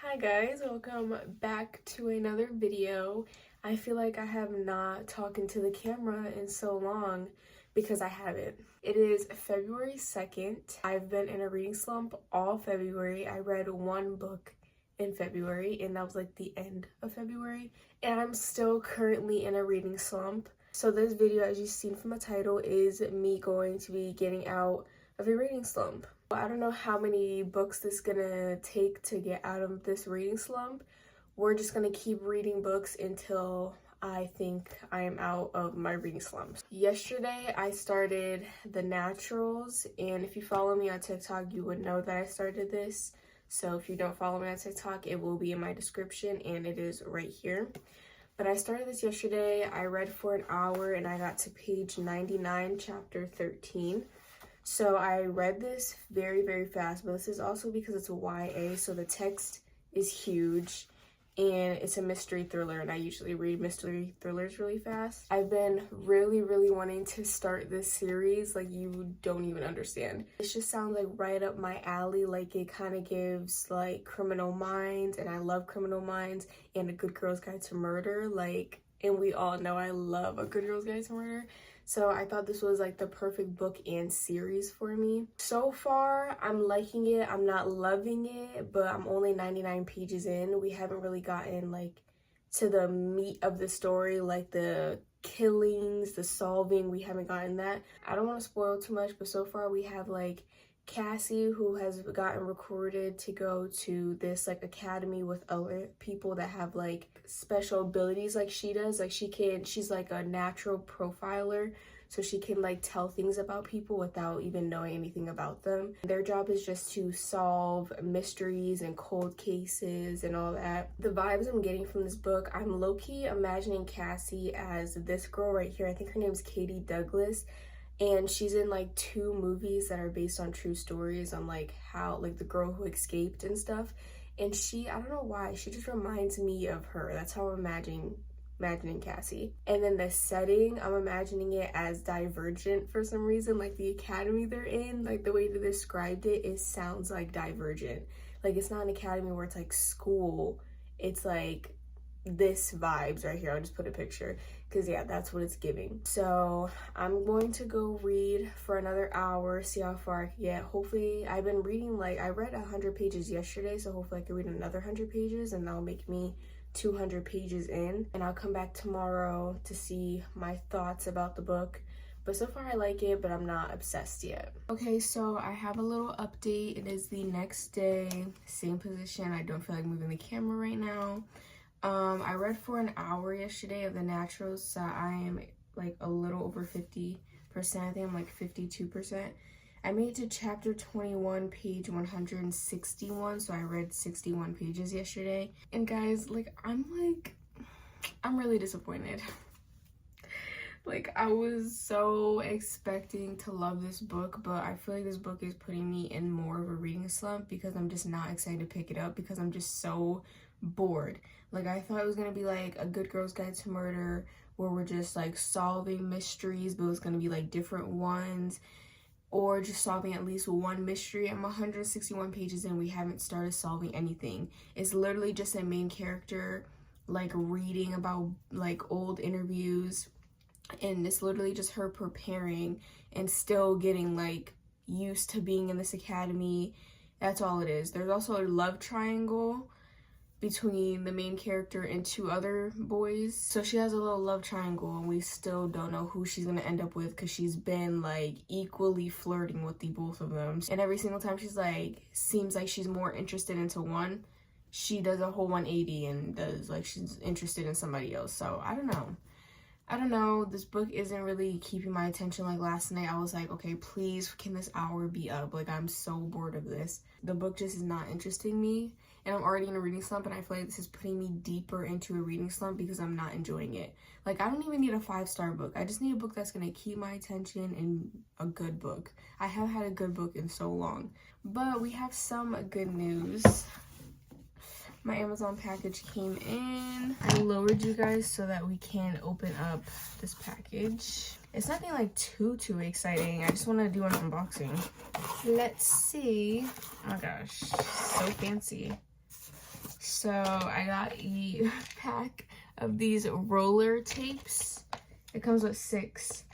Hi guys, welcome back to another video. I feel like I have not talked to the camera in so long because I haven't. It is February 2nd. I've been in a reading slump all February. I read one book in February and that was like the end of February. And I'm still currently in a reading slump. So this video, as you've seen from the title, is me going to be getting out of a reading slump. I don't know how many books this is gonna take to get out of this reading slump. We're just gonna keep reading books until I think I am out of my reading slumps. Yesterday I started The Naturals, and if you follow me on TikTok you would know that I started this. So if you don't follow me on TikTok, it will be in my description and it is right here. But I started this yesterday. I read for an hour and I got to page 99, chapter 13. So I read this very, very fast, but this is also because it's a YA, so the text is huge and it's a mystery thriller, and I usually read mystery thrillers really fast. I've been really, really wanting to start this series, like you don't even understand. It just sounds like right up my alley, like it kind of gives like Criminal Minds, and I love Criminal Minds, and A Good Girl's Guide to Murder, like, and we all know I love A Good Girl's Guide to Murder. So I thought this was like the perfect book and series for me. So far, I'm liking it. I'm not loving it, but I'm only 99 pages in. We haven't really gotten like to the meat of the story, like the killings, the solving. We haven't gotten that. I don't want to spoil too much, but so far we have like Cassie, who has gotten recruited to go to this like academy with other people that have like special abilities like she does. Like she's like a natural profiler, so she can like tell things about people without even knowing anything about them. Their job is just to solve mysteries and cold cases and all that. The vibes I'm getting from this book, I'm low-key imagining Cassie as this girl right here. I think her name's Katie Douglas. And she's in like 2 movies that are based on true stories on like how like the girl who escaped and stuff. And I don't know why, she just reminds me of her. That's how I'm imagining Cassie. And then the setting, I'm imagining it as Divergent for some reason. Like the academy they're in, like the way they described it, it sounds like Divergent. Like it's not an academy where it's like school. It's like this vibes right here. I'll just put a picture because yeah, that's what it's giving. So I'm going to go read for another hour, see how far I can get. Hopefully, I've been reading, like I read 100 pages yesterday, so hopefully I can read another 100 pages and that'll make me 200 pages in, and I'll come back tomorrow to see my thoughts about the book. But so far I like it, but I'm not obsessed yet. Okay, so I have a little update. It is the next day, same position. I don't feel like moving the camera right now. I read for an hour yesterday of The Naturals, so I am like a little over 50%. I think I'm like 52%. I made it to chapter 21, page 161, so I read 61 pages yesterday. And guys, like I'm really disappointed. Like I was so expecting to love this book, but I feel like this book is putting me in more of a reading slump because I'm just not excited to pick it up because I'm just so bored. Like I thought it was gonna be like A Good Girl's Guide to Murder, where we're just like solving mysteries, but it was gonna be like different ones, or just solving at least one mystery. I'm 161 pages in, we haven't started solving anything. It's literally just a main character like reading about like old interviews, and it's literally just her preparing and still getting like used to being in this academy. That's all it is. There's also a love triangle between the main character and 2 other boys. So she has a little love triangle, and we still don't know who she's gonna end up with because she's been like equally flirting with the both of them. And every single time she's like, seems like she's more interested into one, she does a whole 180 and does like she's interested in somebody else. So I don't know, this book isn't really keeping my attention. Like last night I was like, okay, please can this hour be up? Like I'm so bored of this. The book just is not interesting me, and I'm already in a reading slump, and I feel like this is putting me deeper into a reading slump because I'm not enjoying it. Like I don't even need a 5-star book. I just need a book that's gonna keep my attention, and a good book. I haven't had a good book in so long. But we have some good news. My Amazon package came in. I lowered you guys so that we can open up this package. It's nothing like too exciting. I just want to do an unboxing. Let's see. Oh gosh, so fancy. So I got a pack of these roller tapes. It comes with 6.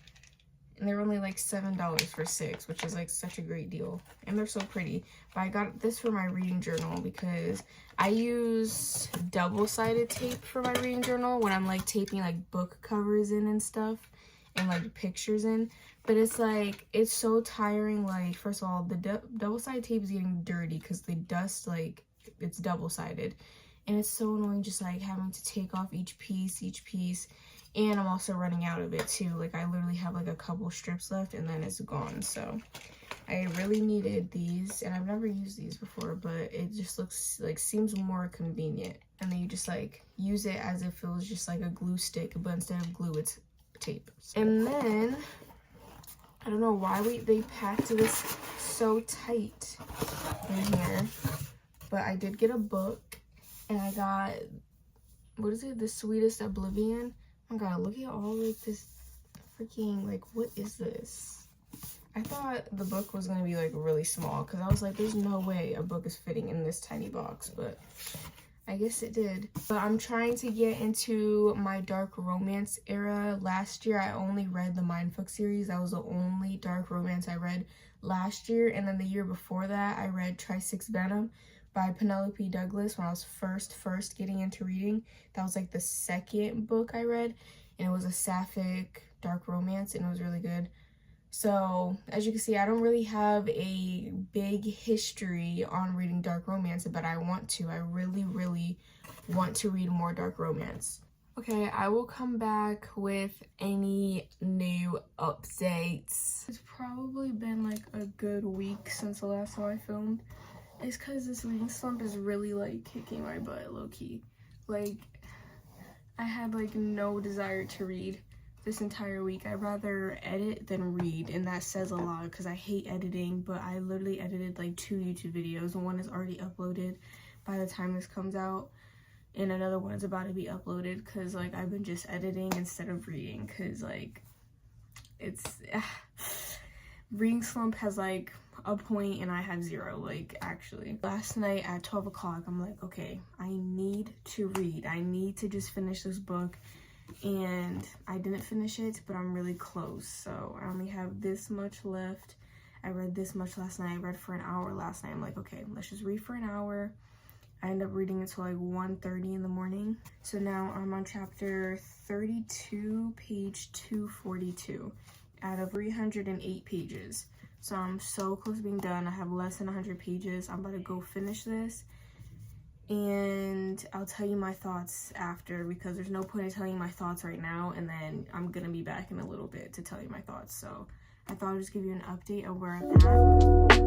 And they're only like $7 for 6, which is like such a great deal. And they're so pretty. But I got this for my reading journal because I use double-sided tape for my reading journal when I'm like taping like book covers in and stuff and like pictures in. But it's like, it's so tiring. Like, first of all, the double-sided tape is getting dirty because the dust, like, it's double-sided. And it's so annoying just like having to take off each piece. And I'm also running out of it too. Like, I literally have like a couple strips left and then it's gone. So I really needed these, and I've never used these before, but it just looks like, seems more convenient. And then you just like use it as if it was just like a glue stick, but instead of glue, it's tape. And then I don't know why they packed this so tight in here, but I did get a book, and I got, what is it? The Sweetest Oblivion. Oh my god, look at all like this freaking, like, what is this? I thought the book was gonna be like really small because I was like, there's no way a book is fitting in this tiny box, but I guess it did. But I'm trying to get into my dark romance era. Last year I only read the Mindfuck series. That was the only dark romance I read last year. And then the year before that I read Tri-Six Venom by Penelope Douglas when I was first getting into reading. That was like the second book I read, and it was a sapphic dark romance, and it was really good. So as you can see, I don't really have a big history on reading dark romance, but I want to. I really want to read more dark romance. Okay, I will come back with any new updates. It's probably been like a good week since the last time I filmed. It's because this reading slump is really like kicking my butt, low-key. Like, I had like no desire to read this entire week. I'd rather edit than read, and that says a lot because I hate editing. But I literally edited like 2 YouTube videos, and one is already uploaded by the time this comes out, and another one is about to be uploaded because like I've been just editing instead of reading because like it's reading slump has like a point and I have 0, like, actually. Last night at 12 o'clock, I'm like, okay, I need to read. I need to just finish this book, and I didn't finish it, but I'm really close. So I only have this much left. I read this much last night. I read for an hour last night. I'm like, okay, let's just read for an hour. I end up reading until like 1:30 in the morning. So now I'm on chapter 32, page 242 out of 308 pages. So I'm so close to being done. I have less than 100 pages. I'm about to go finish this, and I'll tell you my thoughts after, because there's no point in telling you my thoughts right now, and then I'm gonna be back in a little bit to tell you my thoughts. So I thought I'd just give you an update of where I'm at.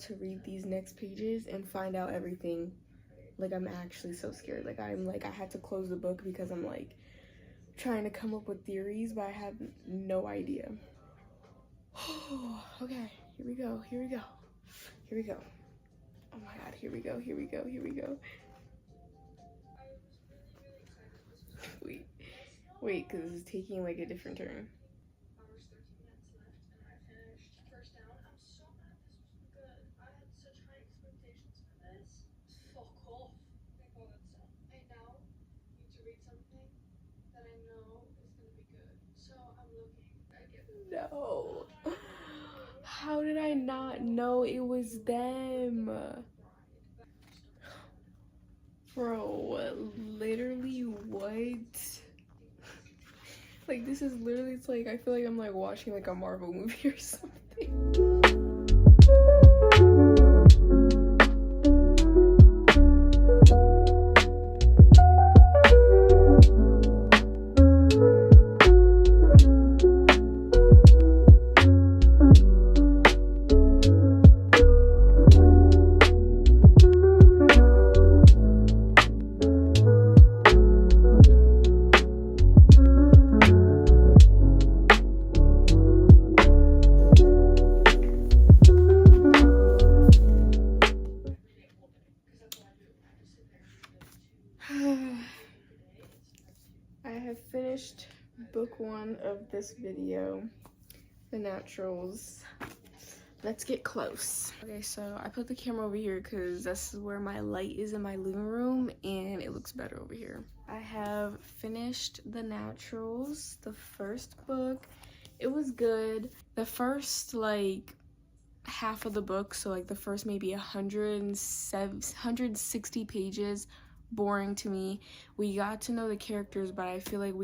To read these next pages and find out everything. Like, I'm actually so scared. Like, I had to close the book because I'm like trying to come up with theories, but I have no idea. Okay, here we go. Oh my god, here we go. Wait, because this is taking like a different turn. No. How did I not know it was them? Bro, literally what? Like, this is literally, it's like, I feel like I'm like watching like a Marvel movie or something. book one of this video, The Naturals. Let's get close. Okay, so I put the camera over here because this is where my light is in my living room and it looks better over here. I have finished The Naturals, the first book. It was good. The first like half of the book, so like the first maybe 160 pages, boring to me. We got to know the characters, but I feel like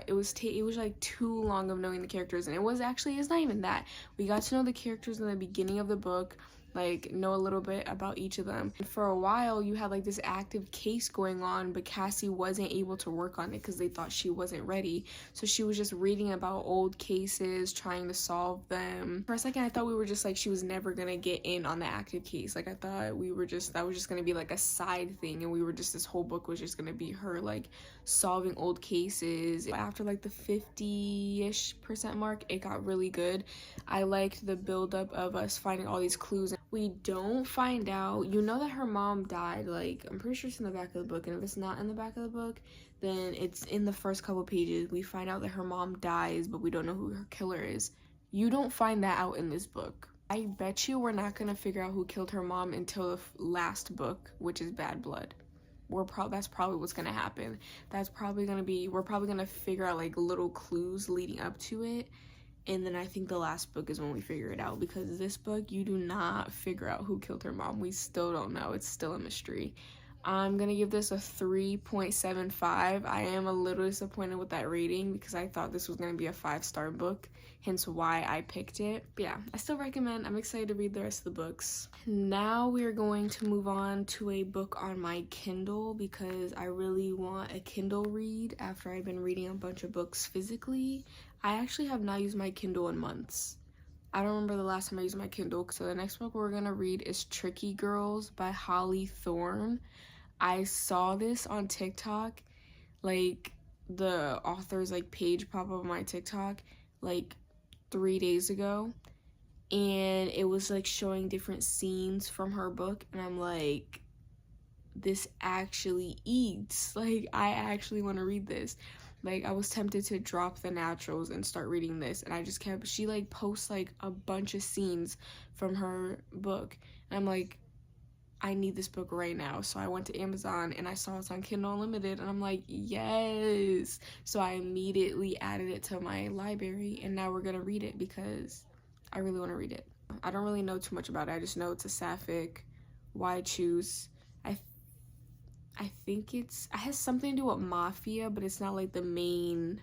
it was like too long of knowing the characters, and it's not even that. We got to know the characters in the beginning of the book, like know a little bit about each of them. And for a while you had like this active case going on, but Cassie wasn't able to work on it because they thought she wasn't ready, so she was just reading about old cases, trying to solve them. For a second I thought we were just like, she was never gonna get in on the active case. Like I thought that was just gonna be like a side thing, and this whole book was just gonna be her like solving old cases. After like the 50-ish% mark, it got really good. I liked the buildup of us finding all these clues. We don't find out, you know, that her mom died. Like, I'm pretty sure it's in the back of the book, and if it's not in the back of the book, then it's in the first couple pages. We find out that her mom dies, but we don't know who her killer is. You don't find that out in this book. I bet you we're not gonna figure out who killed her mom until the last book, which is Bad Blood. That's probably what's gonna happen. We're probably gonna figure out like little clues leading up to it, and then I think the last book is when we figure it out, because this book you do not figure out who killed her mom. We still don't know. It's still a mystery. I'm gonna give this a 3.75. I am a little disappointed with that rating because I thought this was gonna be a 5-star book, hence why I picked it. But yeah, I still recommend. I'm excited to read the rest of the books. Now we are going to move on to a book on my Kindle because I really want a Kindle read after I've been reading a bunch of books physically. I actually have not used my Kindle in months. I don't remember the last time I used my Kindle. So the next book we're gonna read is Tricky Girls by Holly Thorne. I saw this on TikTok, like the author's like page pop up on my TikTok like 3 days ago, and it was like showing different scenes from her book, and I'm like, this actually eats. Like, I actually want to read this. Like, I was tempted to drop The Naturals and start reading this, and she like posts like a bunch of scenes from her book, and I'm like, I need this book right now. So I went to Amazon and I saw it's on Kindle Unlimited, and I'm like, yes. So I immediately added it to my library, and now we're gonna read it because I really want to read it. I don't really know too much about it. I just know it's a sapphic. Why choose? I think it has something to do with mafia, but it's not like the main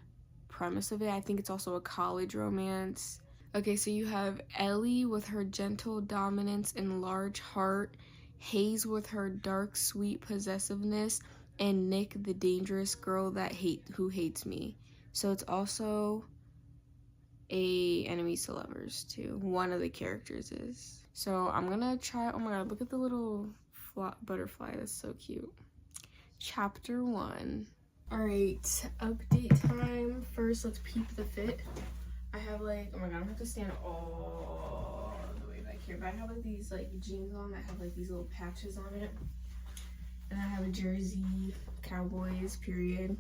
premise of it. I think it's also a college romance. Okay, so you have Ellie with her gentle dominance and large heart, Heyy with her dark, sweet possessiveness, and Nick, the dangerous girl who hates me. So it's also a enemies to lovers too. One of the characters is. So I'm gonna try. Oh my god, look at the little butterfly. That's so cute. Chapter 1. All right, update time. First, let's peep the fit. I have like, oh my god, I'm gonna have to stand all the way back here, but I have like these like jeans on that have like these little patches on it, and I have a jersey, Cowboys, period.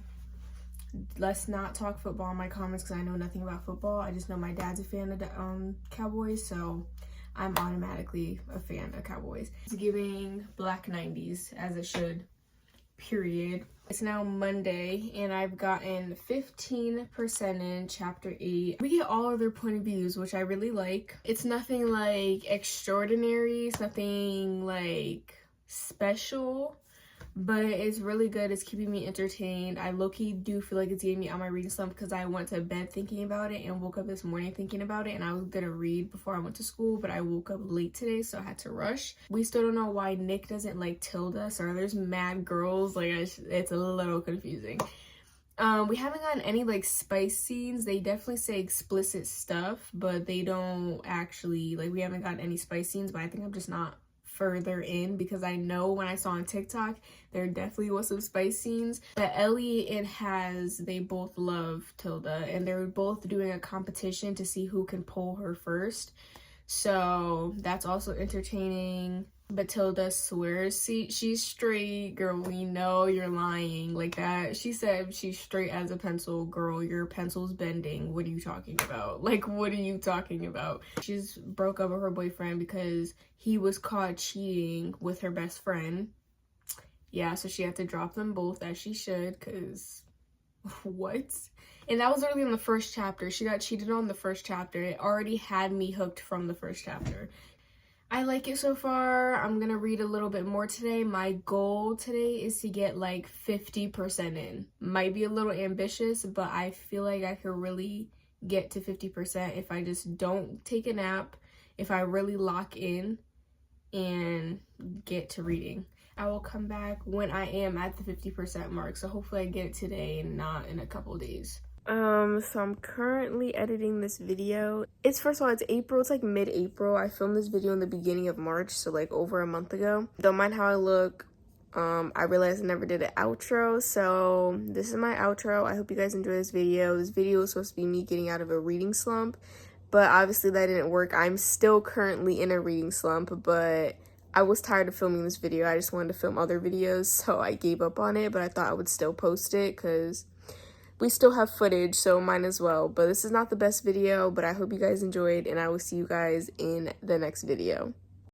Let's not talk football in my comments because I know nothing about football. I just know my dad's a fan of the Cowboys, so I'm automatically a fan of Cowboys. It's giving black 90s, as it should, period. It's now Monday, and I've gotten 15% in chapter 8. We get all of their point of views, which I really like. It's nothing like extraordinary, it's nothing like special, but it's really good. It's keeping me entertained. I low-key do feel like it's getting me out my reading slump because I went to bed thinking about it and woke up this morning thinking about it, and I was gonna read before I went to school, but I woke up late today, so I had to rush. We still don't know why Nick doesn't like Tilda, so there's mad girls. Like, it's a little confusing. We haven't gotten any like spice scenes. They definitely say explicit stuff, but they don't actually, like, we haven't gotten any spice scenes, but I think I'm just not further in because I know when I saw on TikTok there definitely was some spice scenes. But Ellie and Haz, they both love Tilda, and they're both doing a competition to see who can pull her first, so that's also entertaining. Matilda swears she's straight. Girl, we know you're lying. Like that. She said she's straight as a pencil. Girl, your pencil's bending. What are you talking about? Like, what are you talking about? She's broke up with her boyfriend because he was caught cheating with her best friend. Yeah, so she had to drop them both, as she should, because what? And that was literally in the first chapter. She got cheated on the first chapter. It already had me hooked from the first chapter. I like it so far. I'm gonna read a little bit more today. My goal today is to get like 50% in. Might be a little ambitious, but I feel like I could really get to 50% if I just don't take a nap, if I really lock in and get to reading. I will come back when I am at the 50% mark, so hopefully I get it today and not in a couple days. So I'm currently editing this video. First of all, it's April. It's like mid-April. I filmed this video in the beginning of March, so like over a month ago. Don't mind how I look. I realized I never did an outro, so this is my outro. I hope you guys enjoy this video. This video is supposed to be me getting out of a reading slump, but obviously that didn't work. I'm still currently in a reading slump, but I was tired of filming this video. I just wanted to film other videos, so I gave up on it, but I thought I would still post it because we still have footage, so might as well. But this is not the best video, but I hope you guys enjoyed, and I will see you guys in the next video.